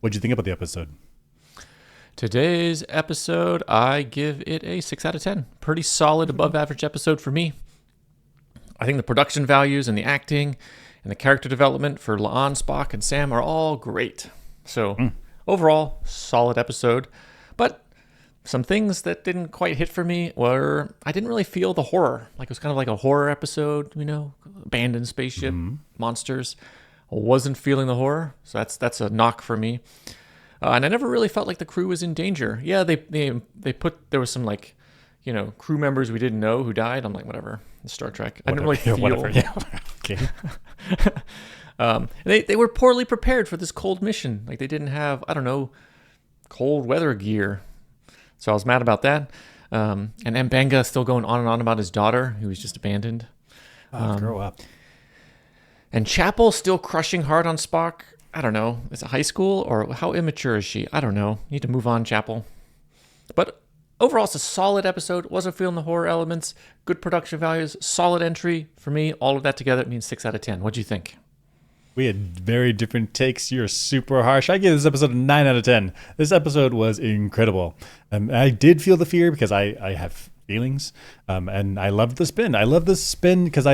What'd you think about the episode? Today's episode, I give it a 6 out of 10. Pretty solid, above average episode for me. I think the production values and the acting and the character development for La'an, Spock, and Sam are all great. So, Mm. overall, solid episode. But some things that didn't quite hit for me were I didn't really feel the horror. Like it was kind of like a horror episode, abandoned spaceship, monsters. I wasn't feeling the horror, so that's a knock for me. And I never really felt like the crew was in danger. Yeah, they put there was some crew members we didn't know who died. I'm like, whatever, it's Star Trek. I didn't really feel. Whatever. Yeah. Okay. They were poorly prepared for this cold mission. Like they didn't have cold weather gear. So I was mad about that. And Mbanga still going on and on about his daughter who was just abandoned. Grow up. And Chapel still crushing hard on Spock. I don't know. Is it high school or how immature is she? I don't know. Need to move on, Chapel. But overall, it's a solid episode. Wasn't feeling the horror elements. Good production values. Solid entry. For me, all of that together means 6 out of 10. What'd you think? We had very different takes. You're super harsh. I give this episode a 9 out of 10. This episode was incredible. I did feel the fear because I have feelings. And I love the spin. I love the spin because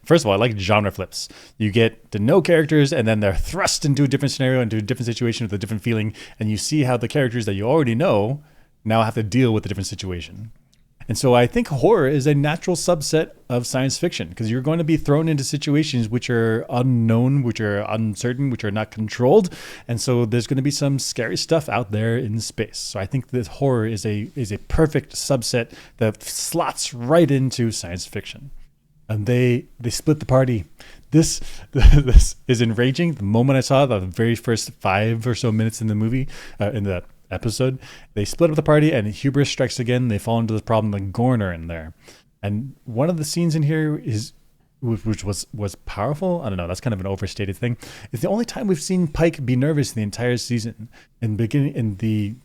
first of all, I like genre flips. You get to know characters and then they're thrust into a different scenario, into a different situation with a different feeling. And you see how the characters that you already know now have to deal with a different situation. And so I think horror is a natural subset of science fiction because you're going to be thrown into situations which are unknown, which are uncertain, which are not controlled. And so there's going to be some scary stuff out there in space. So I think that horror is a perfect subset that slots right into science fiction. And they split the party. This is enraging. The moment I saw the very first 5 or so minutes in the movie, in the episode, they split up the party and hubris strikes again. They fall into the problem. The Gorn are in there, and one of the scenes in here is which was powerful. I don't know, that's kind of an overstated thing. It's the only time we've seen Pike be nervous in the entire season. In the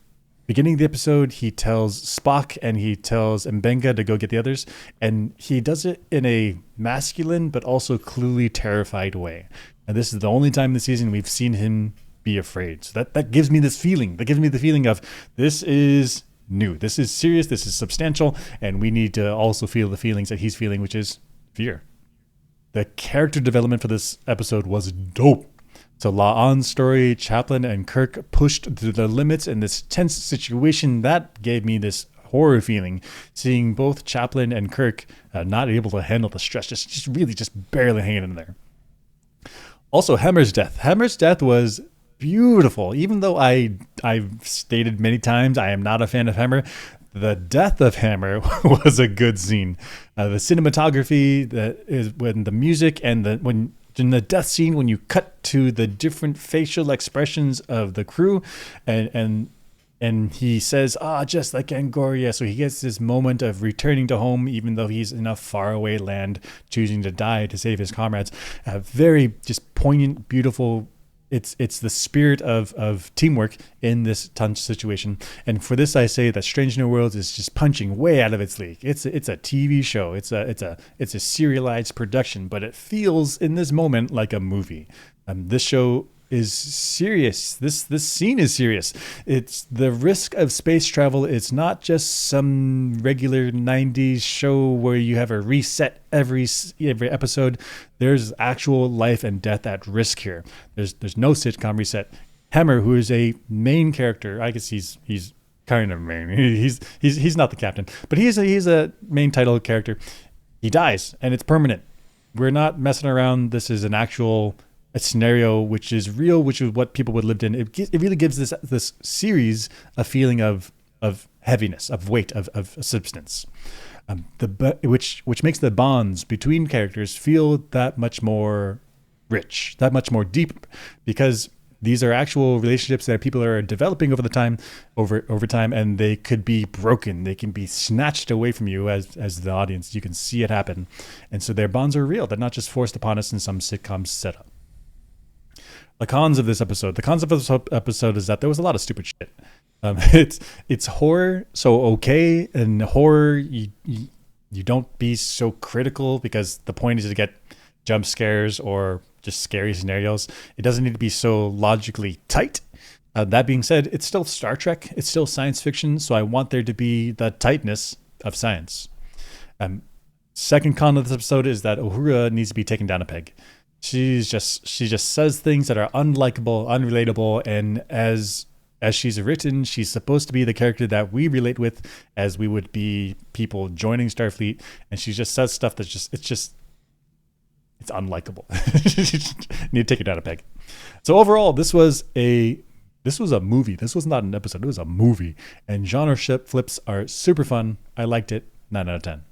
beginning of the episode, he tells Spock and he tells Mbenga to go get the others, and he does it in a masculine but also clearly terrified way. And this is the only time this season we've seen him be afraid. So that gives me this feeling. That gives me the feeling of this is new. This is serious. This is substantial. And we need to also feel the feelings that he's feeling, which is fear. The character development for this episode was dope. So La'an's story, Chaplin and Kirk pushed to the limits in this tense situation. That gave me this horror feeling. Seeing both Chaplin and Kirk not able to handle the stress, just barely hanging in there. Also, Hammer's death. Hammer's death was beautiful. Even though I've stated many times I am not a fan of Hammer, the death of Hammer was a good scene. The cinematography, that is when the music and when in the death scene, when you cut to the different facial expressions of the crew, and he says, just like Angoria. So he gets this moment of returning to home, even though he's in a faraway land, choosing to die to save his comrades. Very just poignant, beautiful. It's the spirit of teamwork in this tense situation. And for this, I say that Strange New Worlds is just punching way out of its league. It's a TV show. It's a serialized production, but it feels in this moment like a movie. This show is serious. This scene is serious. It's the risk of space travel. It's not just some regular 90s show where you have a reset every episode. There's actual life and death at risk here. There's no sitcom reset. Hammer, who is a main character, I guess he's kind of main. He's not the captain, but he's a main title character. He dies, and it's permanent. We're not messing around. This is an actual a scenario which is real, which is what people would lived in. It really gives this series a feeling of heaviness, of weight, of substance, which makes the bonds between characters feel that much more rich, that much more deep, because these are actual relationships that people are developing over time, and they could be broken. They can be snatched away from you as the audience. You can see it happen, and so their bonds are real. They're not just forced upon us in some sitcom setup. The cons of this episode. The cons of this episode is that there was a lot of stupid shit. It's horror, so okay, and horror you don't be so critical because the point is to get jump scares or just scary scenarios. It doesn't need to be so logically tight. That being said, it's still Star Trek. It's still science fiction, so I want there to be the tightness of science. Second con of this episode is that Uhura needs to be taken down a peg. She just says things that are unlikable, unrelatable, and as she's written, she's supposed to be the character that we relate with, as we would be people joining Starfleet, and she just says stuff that's it's unlikable. Need to take it down a peg. So overall, this was a movie. This was not an episode. It was a movie, and genre flips are super fun. I liked it. 9 out of 10.